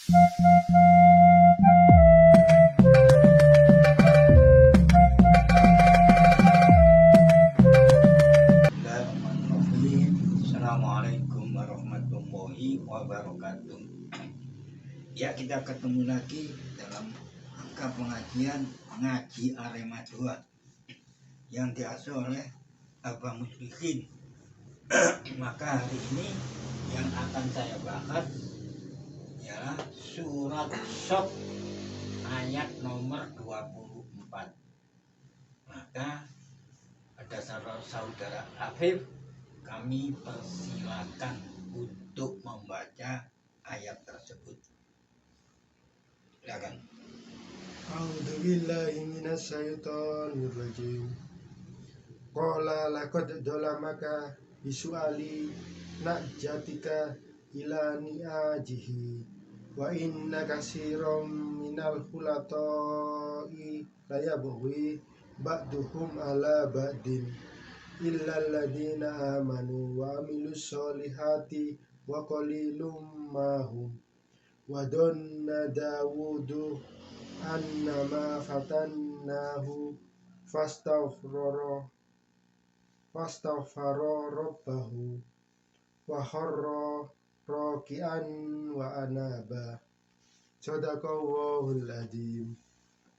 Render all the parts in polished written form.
Bismillahirrahmanirrahim. Assalamualaikum warahmatullahi wabarakatuh. Ya, kita ketemu lagi dalam angka pengajian Ngaji Arema 2 yang diasuh oleh Abah Muslihin. Maka hari ini yang akan saya bahas ialah surat Shad ayat nomor 24. Maka ada saudara Afif, kami persilakan untuk membaca ayat tersebut. Silakan. A'udzubillahi minasyaitonirrajim. Qala laqad dolamaka bisuali najatika ila ni'ajihi wa inna katsiran minal khulatai layabghi ba'duhum ala ba'din illal ladzina amanu wa amilus solihati wa qalilum mahum wa dhanna Dawudu annama fatannahu fastaghfara rabbahu wa kharra raki'an wa anaba. Shadaqallahul adzim.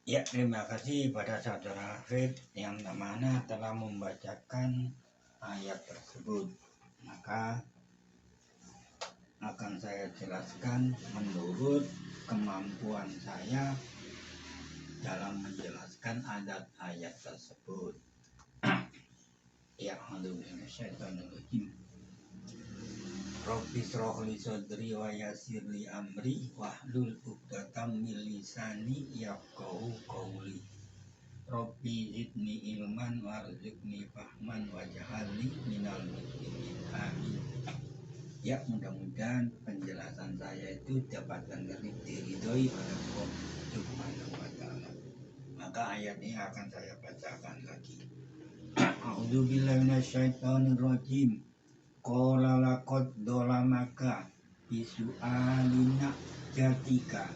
Ya, terima kasih pada saudara Afif yang mana telah membacakan ayat tersebut. Maka akan saya jelaskan menurut kemampuan saya dalam menjelaskan ayat tersebut. Ya, alhamdulillahirrahmanirrahim. Rabbi shrah li sadri wa yassir li amri wahlul 'uqdatam min lisani yafqahu qawli. Rabbi zidni ilman warzuqni fahman waj'alni minal muslimin. Amin. Ya, mudah-mudahan penjelasan saya itu dapat diridhoi oleh Allah Subhanahu wa ta'ala. Maka ayat ini akan saya bacakan lagi. A'udzubillahi minasyaitonirrajim. Qala laqad dolamaka bisu'alina jatika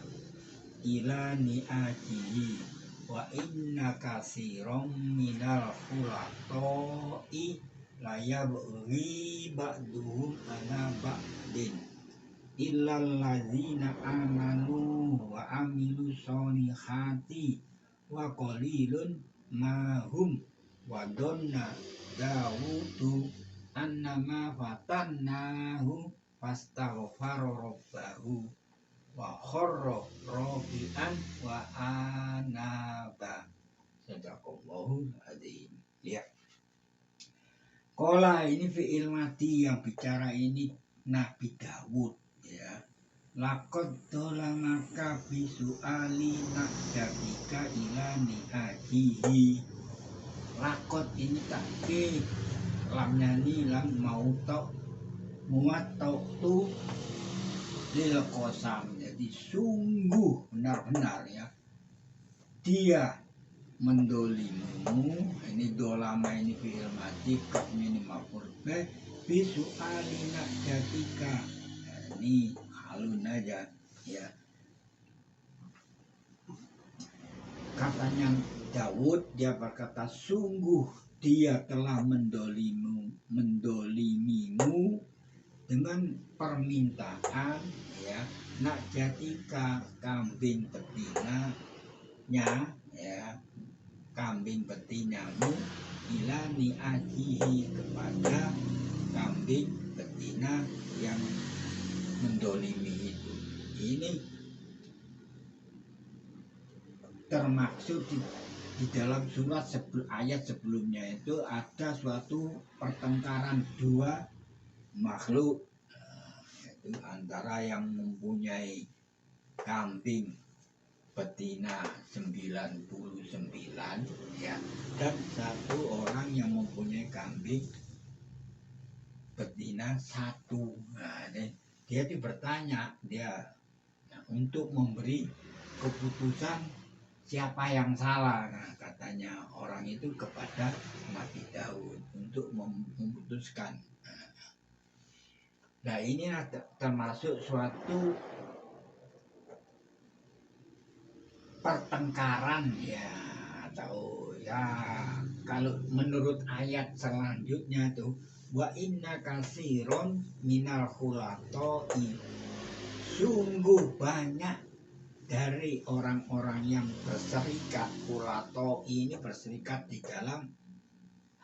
ila ni'ajihi wa inna katsiran minal khulatai layabghi ba'duhum ala ba'din illal ladzina amanu wa amilus solihati wa qalilun mahum wa dhanna Dawudu annama fatannahu fastaghfara rabbahu wa kharra raki'an wa anaba. Sadaqallahul adzim. Ya. Qala ini fi'il madi, yang bicara ini Nabi Dawud, ya. Laqad dolamaka bisu'ali najatika ila ni'ajihi. Laqad ini takkid, lamnya ini lam mautok muwatok tu lil qasam. Jadi sungguh benar-benar, ya, dia mendolimu. Ini dolama ini fi'il madi, kafnya ini maf'ul bih, bisu'alina jatika. Ini halun aja, ya. Katanya Daud, dia berkata sungguh dia telah mendolimimu dengan permintaan, ya, nak jatika kambing betinanya, ya, kambing betinamu ila ni'ajihi, kepada kambing betina yang mendolimi itu. Ini termaksud di dalam surat ayat sebelumnya itu ada suatu pertengkaran dua makhluk, yaitu antara yang mempunyai kambing betina 99, ya, dan satu orang yang mempunyai kambing betina 1. Nah, dia bertanya, untuk memberi keputusan siapa yang salah. Nah, katanya orang itu kepada Nabi Daud untuk memutuskan. Nah, ini termasuk suatu pertengkaran ya, atau ya kalau menurut ayat selanjutnya tuh wa inna katsiron minal khulatai, sungguh banyak dari orang-orang yang berserikat. Khulato ini berserikat di dalam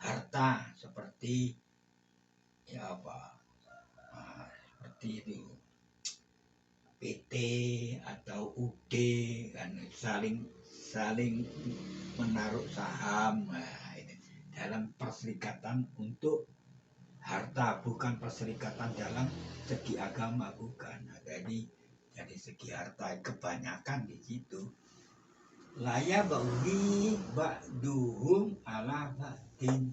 harta, seperti ya apa, seperti itu PT atau UD kan, saling menaruh saham. Nah, ini dalam perserikatan untuk harta, bukan perserikatan dalam segi agama, bukan. Nah, jadi segi harta kebanyakan di situ. Laya bagi ba'duhum ala ba'din,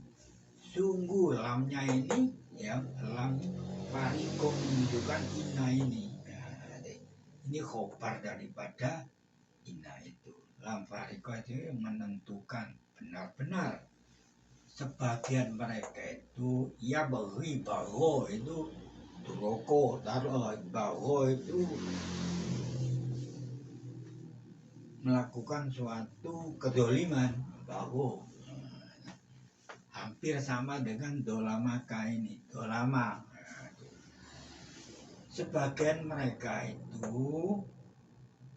sungguh lamnya ini ya, lam fariqum menunjukkan inna ini. Nah, ini khobar daripada inna itu. Lam fariqum itu menentukan benar-benar. Sebagian mereka itu ya bagi bago itu rokok, taruh bago itu melakukan suatu kedoliman. Bago hampir sama dengan dolamaka ini, dolama. Sebagian mereka itu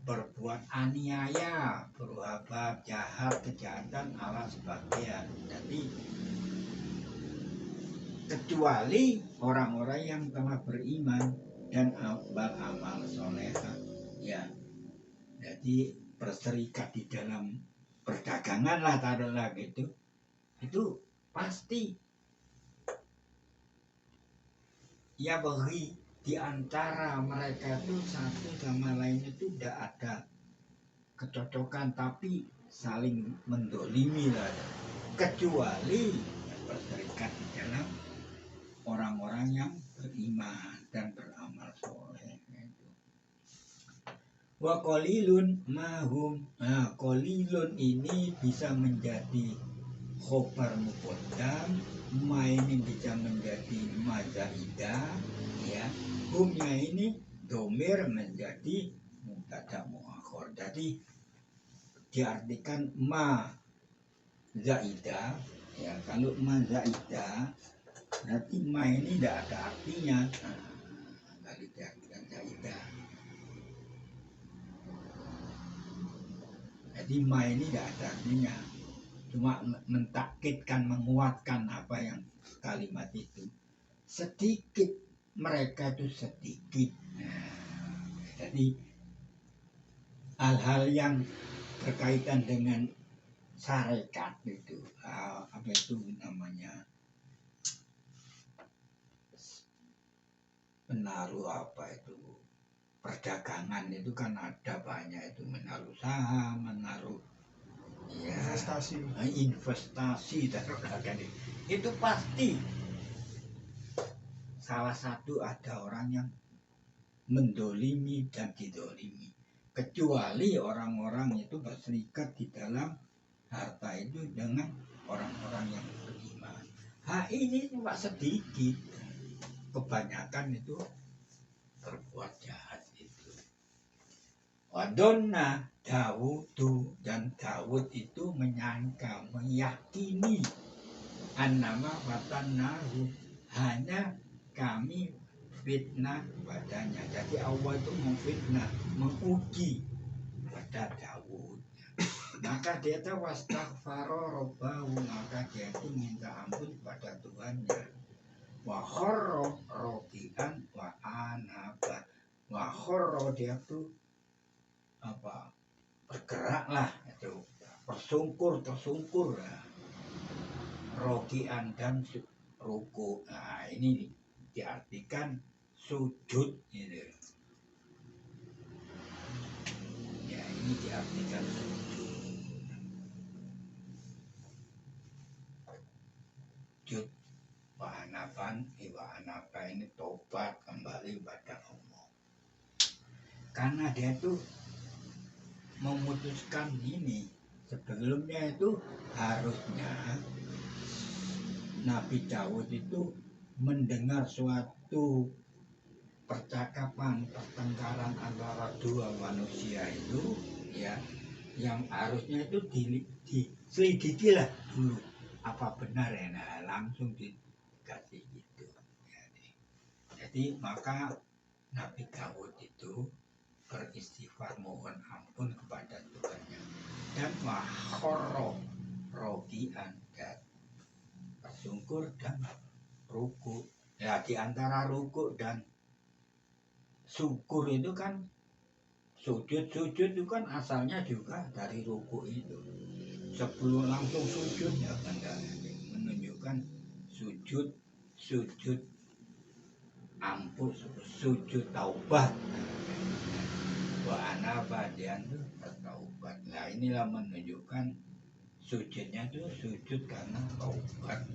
berbuat aniaya, berbuat jahat, kejahatan ala sebagian. Jadi kecuali orang-orang yang telah beriman dan amal solehah ya. Jadi berserikat di dalam perdagangan lah, taruhlah gitu, itu pasti ya bagi di antara mereka itu satu sama lain itu tidak ada kecocokan, tapi saling mendolimi lah, kecuali berserikat di dalam orang-orang yang beriman dan beramal soleh. Wa qalilun mahum. Nah, qalilun ini bisa menjadi khobar muqaddam, ma ini bisa menjadi mazaidah ya. Humnya ini domir menjadi mubtada muakhir. Jadi diartikan ma zaidah ya. Kalau ma zaidah berarti ma ini tidak ada artinya. Nah, dari diartikan zaidah. Jadi ma ini tidak ada artinya, cuma mentakkidkan, menguatkan apa yang kalimat itu. Sedikit, mereka itu sedikit. Nah, jadi hal-hal yang berkaitan dengan syarikat itu, apa itu namanya, menaruh apa itu, perdagangan itu kan ada banyak itu, menaruh saham, menaruh ya, investasi dan itu pasti salah satu ada orang yang mendolimi dan didolimi, kecuali orang-orang itu berserikat di dalam harta itu dengan orang-orang yang beriman. Ini cuma sedikit, kebanyakan itu berbuat jahat. Wadonna Dawudu, dan Dawud itu menyangka, meyakini annama fatannahu, hanya kami fitnah padanya. Jadi Allah itu memfitnah, menguji pada Dawud. Maka dia itu wastaghfara rabbahu, maka dia itu minta ampun pada Tuhannya. Wa kharra raki'an wa anaba. Wa kharra, dia itu apa, bergeraklah itu, tersungkur ya. Rokian dan ruku. Nah, ini diartikan sujud gitu. Ya, ini diartikan sujud. Wahanapan, iwahanapa ini tobat kembali pada Allah. Karena dia itu memutuskan ini. Sebelumnya itu harusnya Nabi Dawud itu mendengar suatu percakapan, pertengkaran antara dua manusia itu ya, yang harusnya itu diselidiki lah dulu apa benar ya, nah langsung dikasih gitu. Jadi maka Nabi Daud itu beristighfar mohon ampun kepada Tuhannya dan wahoro rokian dan bersungkur dan ruku. Ya di antara ruku dan syukur itu kan sujud itu kan asalnya juga dari ruku itu. Sebelum langsung sujud ya kan menunjukkan sujud ampun, sujud taubat. Wa ana badian itu taubat. Nah inilah menunjukkan sujudnya itu sujud karena taubat,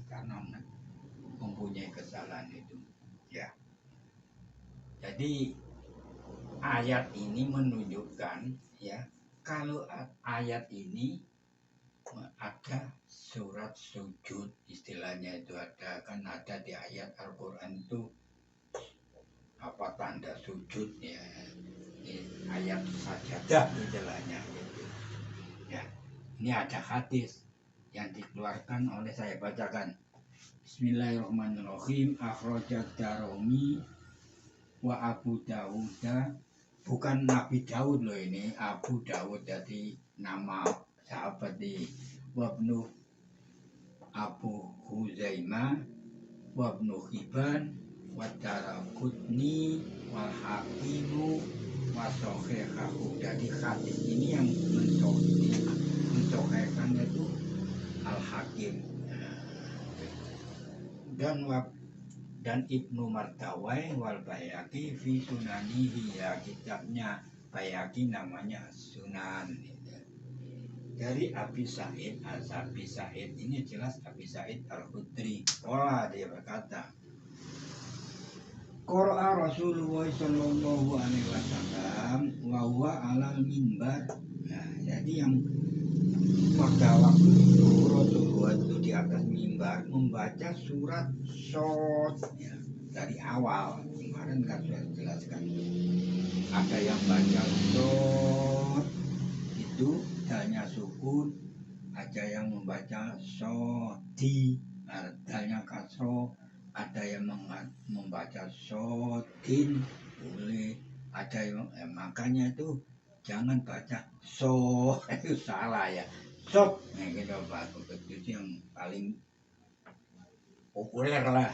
karena mempunyai kesalahan itu. Ya. Jadi ayat ini menunjukkan ya kalau ayat ini ada surat sujud istilahnya itu ada di ayat Al-Quran itu apa tanda sujud ya, ayat sajadah istilahnya gitu. Ya, ini ada hadis yang dikeluarkan oleh saya bacakan. Bismillahirrahmanirrahim. Akhrajat Darimi wa Abu Dawud, bukan Nabi Daud loh ini, Abu Dawud, jadi nama sahabat di wabnu Abu Huzaimah wabnu Hibban wa Daraqutni wal Hakimu wa Sohehahu. Jadi hadis ini yang mensohhekan itu Al-Hakim dan Ibnu Martawai wal Bayhaqi fi Sunanihi, ya kitabnya Bayhaqi namanya Sunan. Dari Abi Sa'id ini jelas Abi Sa'id Al-Khudri. Dia berkata, Qara'a Rasulullah sallallahu alaihi wasallam wa huwa 'alal mimbar. Nah, jadi yang pada waktu itu Rasulullah itu di atas mimbar membaca surat Shad ya, dari awal. Kemarin kan sudah jelaskan. Ada yang baca Shad itu dalnya sukun, ada yang membaca Shadi dalnya kasro, ada yang membaca Shodin boleh, ada yang makanya itu jangan baca itu salah ya. Sop, nah gitu Pak, itu yang paling populer lah.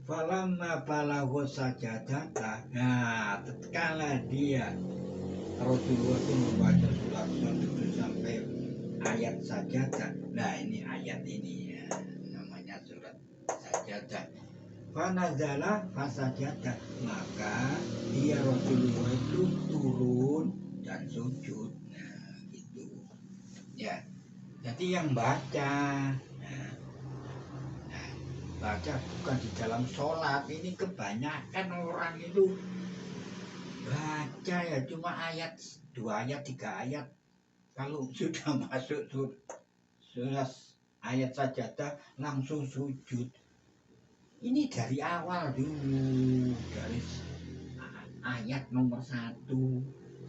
Falamma balagha sajadata, nah tatkala dia Rasulullah itu membaca surat Shad itu sampai ayat sajadah. Nah ini ayat ini ya, namanya surat sajadah. Fanazala fasajadah, maka dia Rasulullah itu turun dan sujud. Ya, jadi yang baca, baca bukan di dalam sholat. Ini kebanyakan orang itu baca ya cuma ayat, 2 ayat, 3 ayat. Kalau sudah masuk surat ayat sajadah langsung sujud. Ini dari awal dulu, dari ayat nomor 1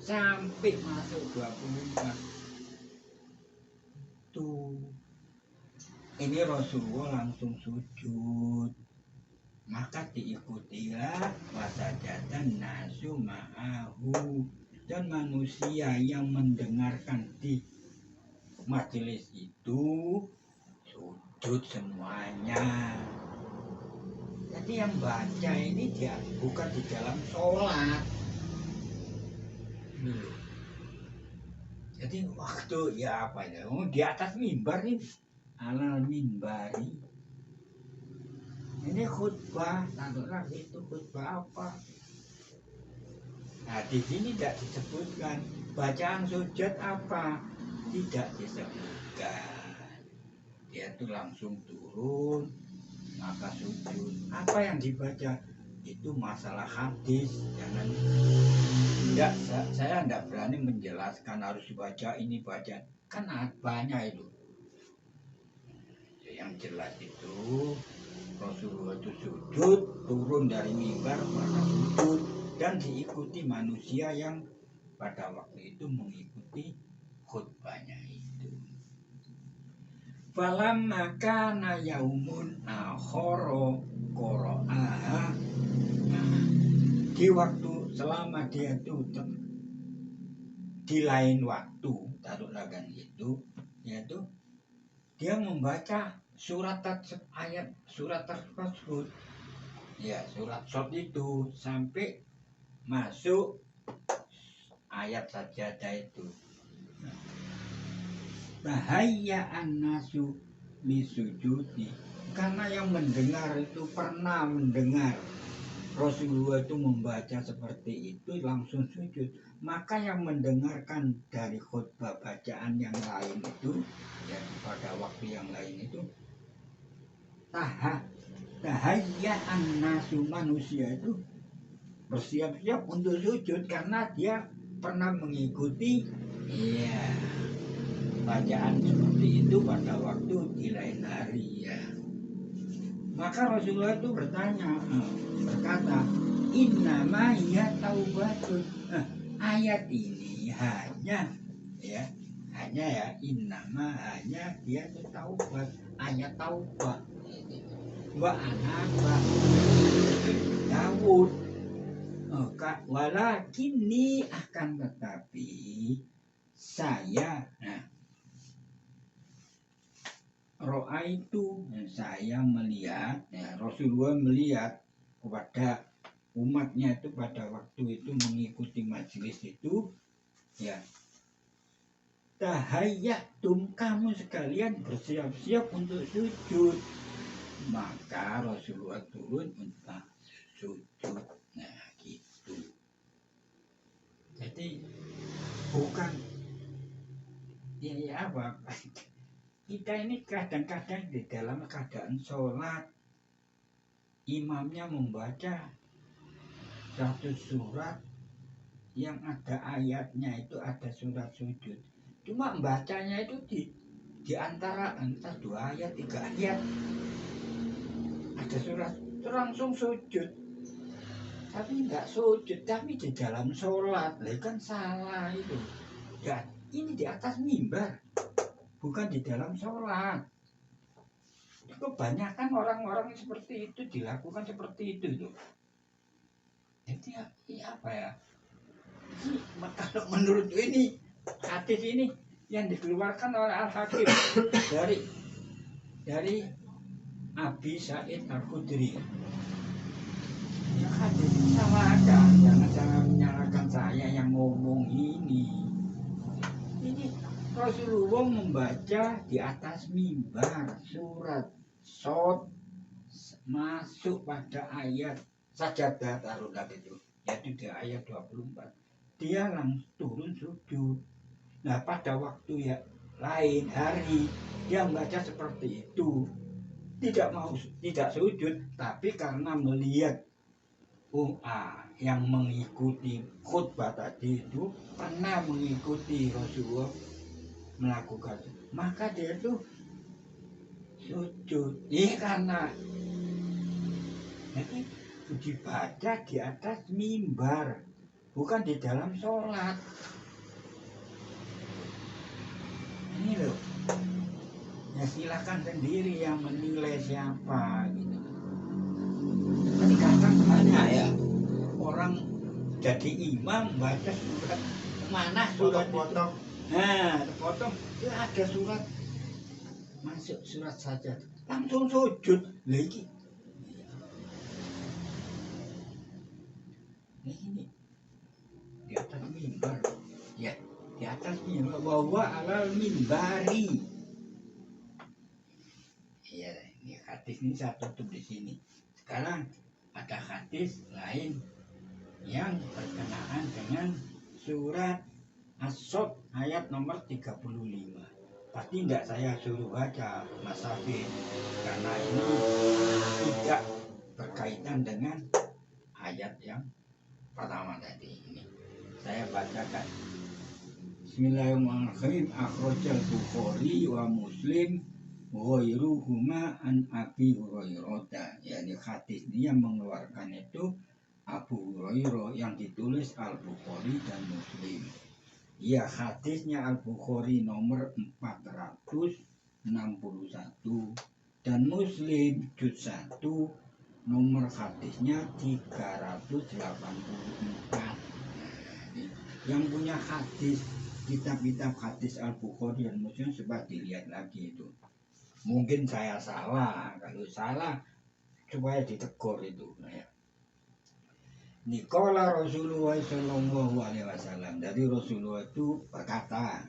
sampai masuk 24. Ini Rasulullah langsung sujud, maka diikutilah wasajatan nasu ma'ahu, dan manusia yang mendengarkan di majelis itu sujud semuanya. Jadi yang baca ini dia bukan di dalam sholat. Jadi waktu ya apa ya, di atas mimbar nih, alal mimbari. Ini khutbah, taruhlah itu khutbah apa? Nah di sini tidak disebutkan bacaan sujud apa, tidak disebutkan. Dia itu langsung turun maka sujud. Apa yang dibaca itu masalah hadis, jangan. Tidak, saya tidak berani menjelaskan harus dibaca ini baca, kan banyak itu. Yang jelas itu Rasulullah itu sujud, turun dari mimbar maka sujud, dan diikuti manusia yang pada waktu itu mengikuti khutbahnya itu. Falam makana yaumun akhara qura'aha. Nah, di waktu selama dia itu di lain waktu, taruhlah kan itu, yaitu dia membaca ayat surat tersebut, ya surat Shad itu sampai masuk ayat sajadah itu. Bahaya an-nasu lisujudi, karena yang mendengar itu pernah mendengar Rasulullah itu membaca seperti itu langsung sujud, maka yang mendengarkan dari khutbah bacaan yang lain itu, ya pada waktu yang lain itu, tahayya an-nasu, manusia itu bersiap-siap untuk sujud karena dia pernah mengikuti bacaan seperti itu pada waktu di lain hari ya. Maka Rasulullah itu berkata, innama hiya taubatun. Ayat ini hanya innama hanya dia itu taubat, hanya taubat. Wa anaba Daud. Walakinni akan tetapi saya roa itu saya melihat, Rasulullah melihat kepada umatnya itu pada waktu itu mengikuti majelis itu, ya tahayyatum, kamu sekalian bersiap-siap untuk sujud, maka Rasulullah turun untuk sujud. Nah gitu. Jadi bukan ya apa, kita ini kadang-kadang di dalam keadaan sholat, imamnya membaca satu surat yang ada ayatnya itu ada surat sujud, cuma bacanya itu di antara dua ayat, tiga ayat ada surat itu langsung sujud, tapi nggak sujud, tapi di dalam sholat, kan salah itu. Dan ini di atas mimbar, bukan di dalam sholat. Kebanyakan orang-orang seperti itu dilakukan seperti itu. Jadi apa ya? Kalau menurut ini hadis ini yang dikeluarkan oleh Al-Hakim dari Abi Sa'id Al-Khudri. Ya hadis ini salah ada. Jangan menyalahkan saya yang ngomong ini. Ini Rasulullah membaca di atas mimbar surat Shad masuk pada ayat sajadah, taruhlah itu, yaitu di ayat 24. Dia langsung turun sujud. Nah pada waktu ya lain hari dia membaca seperti itu, tidak sujud, tapi karena melihat yang mengikuti khutbah tadi itu pernah mengikuti Rasulullah melakukan, maka dia itu sujud. Karena jadi dibaca di atas mimbar, bukan di dalam sholat. Ini loh, ya silakan sendiri yang menilai siapa gitu. Tapi kadang banyak ya orang jadi imam baca surat mana surat potong. Nah, potong itu ada surat masuk surat saja langsung sujud lagi. Ini di atas mimbar, ya di atas mimbar, bahwa alal mimbari. Ya, ini hadis ini saya tutup di sini. Sekarang ada hadis lain yang berkenaan dengan surat As-Shad ayat nomor 35. Pasti tidak saya suruh baca Mas Safin, karena ini tidak berkaitan dengan ayat yang pertama tadi. Ini saya bacakan. Bismillahirrahmanirrahim. Akhrajal Bukhari wa Muslim ghairuhuma an Abi Hurairah. Yani hadis ini yang mengeluarkan itu Abu Hurairah yang ditulis Al-Bukhari dan Muslim. Ya, hadisnya Al-Bukhari nomor 461 dan Muslim juz 1 nomor hadisnya 384. Yang punya hadis, kitab-kitab hadis Al-Bukhari dan Muslim coba dilihat lagi itu. Mungkin saya salah, kalau salah supaya ditegur itu ya. Nikola Rasulullah Shallallahu Alaihi Wasallam. Dari Rasulullah itu berkata,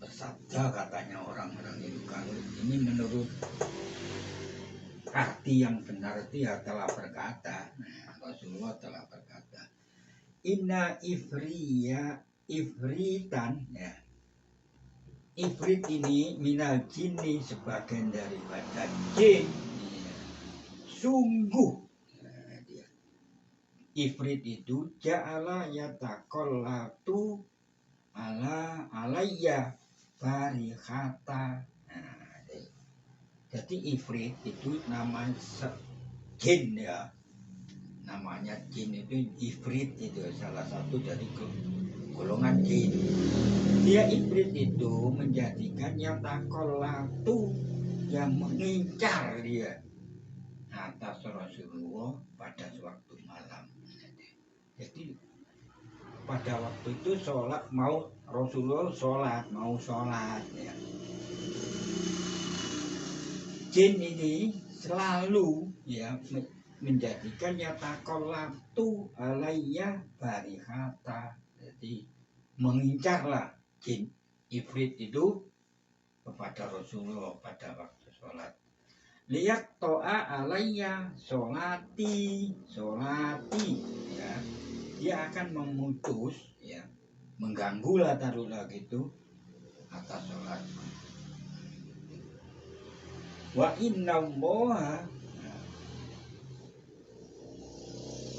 bersabda katanya orang-orang itu. Kalau ini menurut arti yang benar itu ya telah berkata. Rasulullah telah berkata, Inna ifritan ya. Ifrit ini minal jinni sebagian daripada jin. Ya. Sungguh Ifrit itu ja'ala yataqallatu alayya barihata. Nah, jadi Ifrit itu nama jin ya. Namanya jin itu Ifrit itu salah satu dari golongan jin. Dia Ifrit itu menjadikan yataqallatu yang mengincar dia atas Rasulullah pada suatu malam. Jadi pada waktu itu sholat mau Rasulullah mau sholat ya. Jin ini selalu ya menjadikan yataqallatu alayya barihata. Jadi mengincarlah jin Ifrit itu kepada Rasulullah pada waktu sholat. Liyak to'a alayya sholati ya. Dia akan memutus ya, mengganggu lah taruhlah gitu atas sholat. Wa inna allaha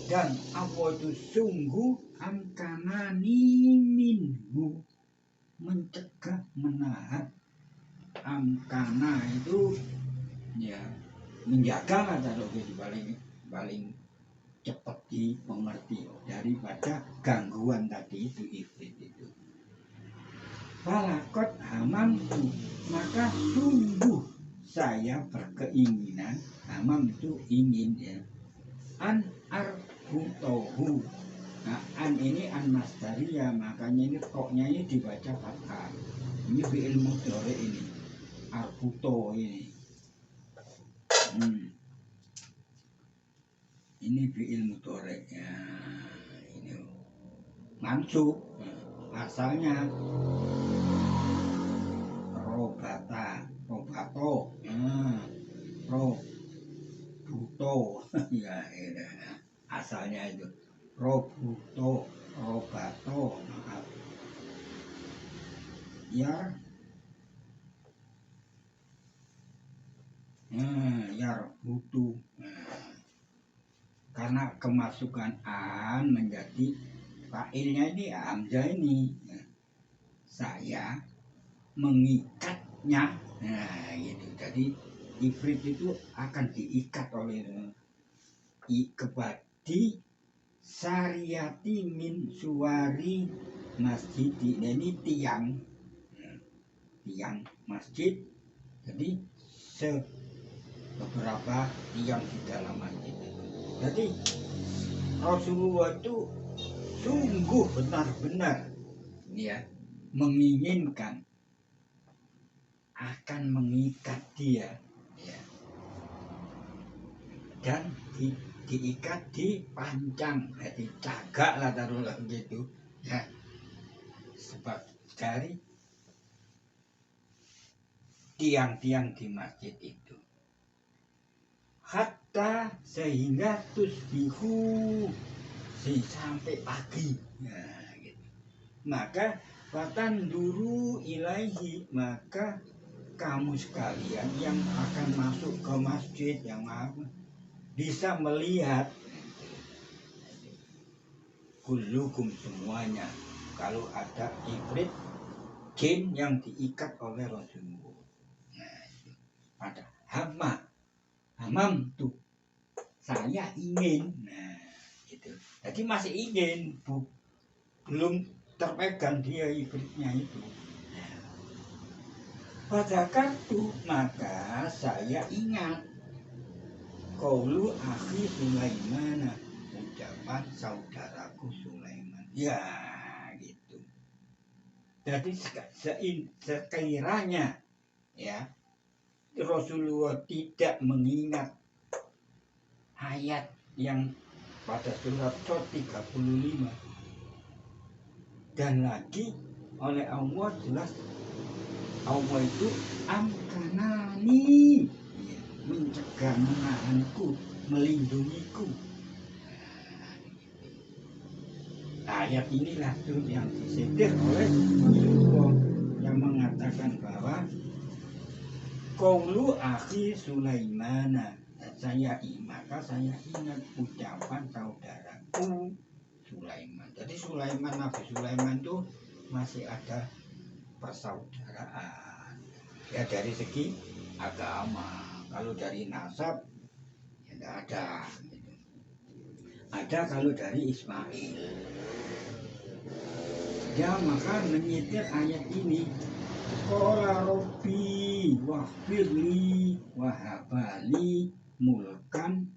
dan Allah itu sungguh amkanani minhu mencegah menahan. Amkana itu ya menjaga lah taruh gitu paling cepat dimengerti daripada gangguan tadi itu Ifrit itu. Falakot hamamtu, maka sungguh saya berkeinginan, hamam itu ingin ya, an arbutohu. Nah, an ini an masdariyah, makanya ini koknya ini dibaca fathah. Ini fi'il mudhari ini, arbuto ini. Ini fi'il mudhari ya, ini mansub asalnya robato ya, asalnya itu robato maaf ya. Yarbutu karena kemasukan an menjadi fa'ilnya ini hamzah ini. Saya mengikatnya. Nah, gitu. Jadi Ifrit itu akan diikat oleh kebadi sariyati min suwari masjid. Nah, ini tiang masjid. Jadi beberapa tiang di dalam masjid itu. Jadi Rasulullah itu sungguh benar-benar ya menginginkan akan mengikat dia ya. Dan diikat di pancang, dicagak lah taruhlah gitu ya. Sebab dari tiang-tiang di masjid itu. Hatta sehingga tusbihu sampai pagi nah, gitu. Maka watan duru ilaihi, maka kamu sekalian yang akan masuk ke masjid yang bisa melihat kullukum semuanya kalau ada Ifrit jin yang diikat oleh Rasulullah. Nah, ada hamam tuh saya ingin. Nah, gitu. Jadi masih ingin, belum terpegang dia ibritnya itu. Pada kartu maka saya ingat qaulu akhi Sulaiman, ucapan saudaraku Sulaiman. Ya, gitu. Jadi sekiranya ya Rasulullah tidak mengingat ayat yang pada surat Shad 35 dan lagi oleh Allah jelas Allah itu amkanani, ya, mencegah, menahanku, melindungiku. Ayat inilah tuh yang disetir oleh Rasulullah yang mengatakan bahwa qaulu akhi Sulaiman, maka saya ingat ucapan saudaraku Sulaiman. Jadi Sulaiman, Nabi Sulaiman itu masih ada persaudaraan ya dari segi agama. Kalau dari nasab ya tidak ada gitu. Ada kalau dari Ismail ya, maka menyitir ayat ini qala rabbi waghfirli wahabali mulkan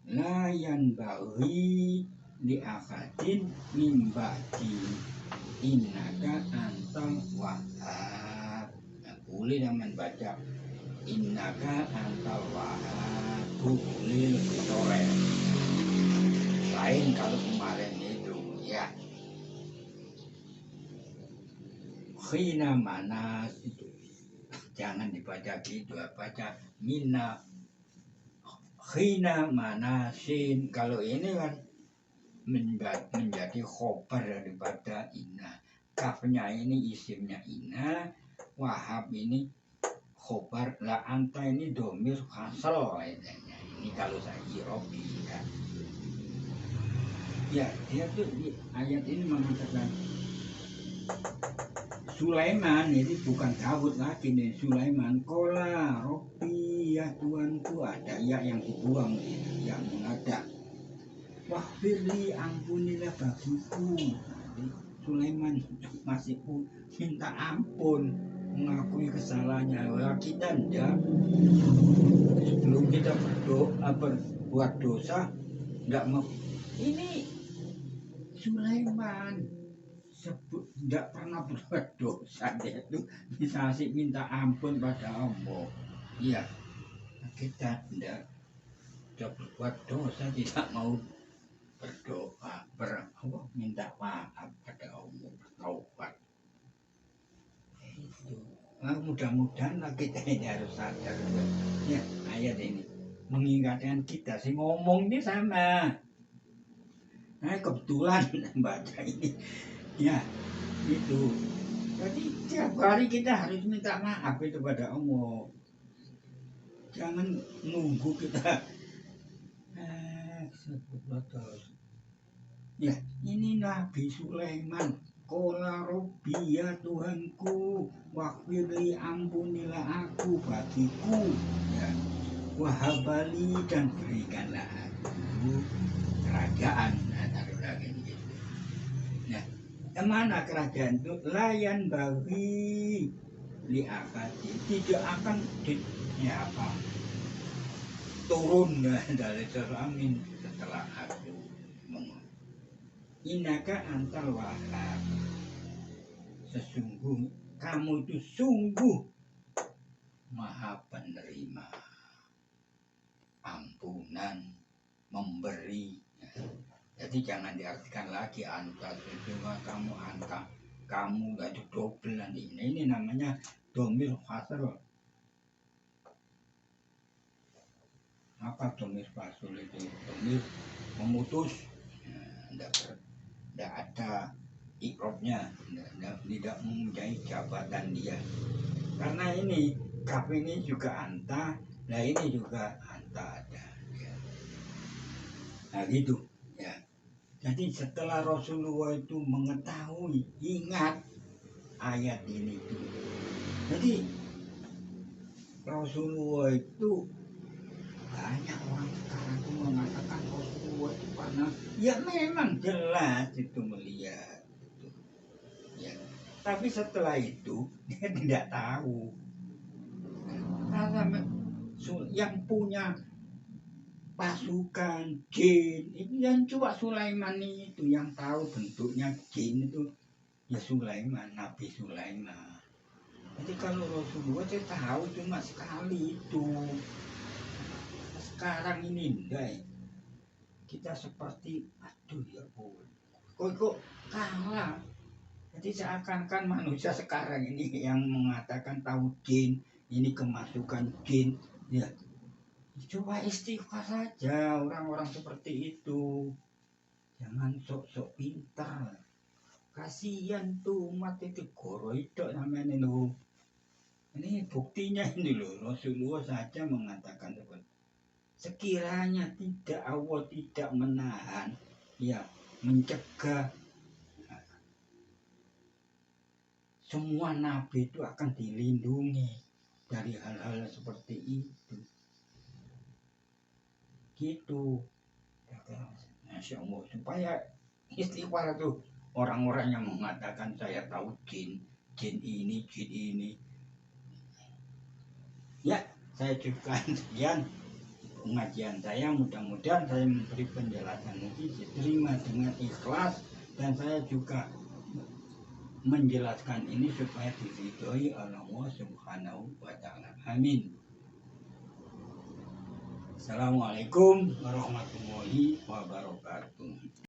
la yanbaghi li ahadin min ba'di innaka antal wahhab. Nah, boleh naman baca innaka antal wahhab, boleh lebih sore. Lain kalau kemarin itu ya khina manas itu jangan dibaca gitu, baca minna khina manasin. Kalau ini kan menjadi khobar daripada inna. Kafnya ini isimnya inna, wahab ini khobar, la anta ini domir hasal. Ini kalau saya irobi ya. Ya, dia tuh ayat ini mengatakan Sulaiman, ini bukan Dawud lagi nih, Sulaiman kola Robbi ya Tuhanku, ada ya yang dibuang yang mengadak. Wah firli ampunilah bagiku. Sulaiman masih pun minta ampun, mengakui kesalahannya. Wah, kita enggak, sebelum kita berbuat dosa enggak mau. Ini Sulaiman tidak pernah berbuat dosa, dia itu bisa sih minta ampun pada Allah. Iya, kita tidak berbuat dosa, tidak mau berdoa, minta maaf pada Allah, bertaubat. Itu. Nah, mudah-mudahan kita ini harus sadar. Ya, ayat ini mengingatkan kita sih, ngomong ini sama. Nah, kebetulan baca ini, ya itu. Jadi tiap hari kita harus minta maaf itu pada Allah. Jangan nunggu kita ya, ini Nabi Sulaiman qala rabbi ya Tuhanku waghfirli ampunilah aku bagiku ya, wahabali dan berikanlah aku kerajaan. Nah, taruh lagi gitu. Nah, kemana kerajaan itu? Layan bagi li akadi, tidak akan ya apa turun dari seramin setelah aku innaka antal wahhab, sesungguh kamu itu sungguh maha penerima ampunan, memberi. Jadi jangan diartikan lagi anta, sesungguh kamu gak ada double nanti. Ini namanya domir fasal. Apa domir fasal itu? Domir memutus. Tidak ada ikrobnya, tidak mempunyai jabatan dia. Karena ini kaf ini juga anta, nah ini juga anta ada. Ya. Nah gitu ya. Jadi setelah Rasulullah itu mengetahui, ingat ayat ini itu. Jadi Rasulullah itu banyak orang sekarang tuh mengatakan Rasulullah itu karena ya memang jelas itu melihat gitu. Ya. Tapi setelah itu dia tidak tahu. Karena yang punya pasukan jin itu yang cuma Sulaiman itu yang tahu bentuknya jin itu ya Sulaiman, Nabi Sulaiman. Jadi kalau Rasulullah saya tahu cuma sekali itu. Sekarang ini enggak, kita seperti aduh ya kok kalah. Jadi seakan-akan manusia sekarang ini yang mengatakan tahu jin, ini kemasukan jin, ya coba istighfar saja orang-orang seperti itu. Jangan sok-sok pintar. Kasihan tuh umat itu goroidok namanya loh. Ini buktinya ini loh, Rasulullah saja mengatakan seperti sekiranya tidak Allah tidak menahan, ya mencegah, semua nabi itu akan dilindungi dari hal-hal seperti itu. Gitu. Masya Allah, supaya istighfar itu orang-orang yang mengatakan saya tahu jin ini. Ya, saya cukupkan sekian pengajian saya, mudah-mudahan saya memberi penjelasan ini diterima dengan ikhlas dan saya juga menjelaskan ini supaya diridhoi oleh Allah Subhanahu wa taala. Amin. Assalamualaikum warahmatullahi wabarakatuh.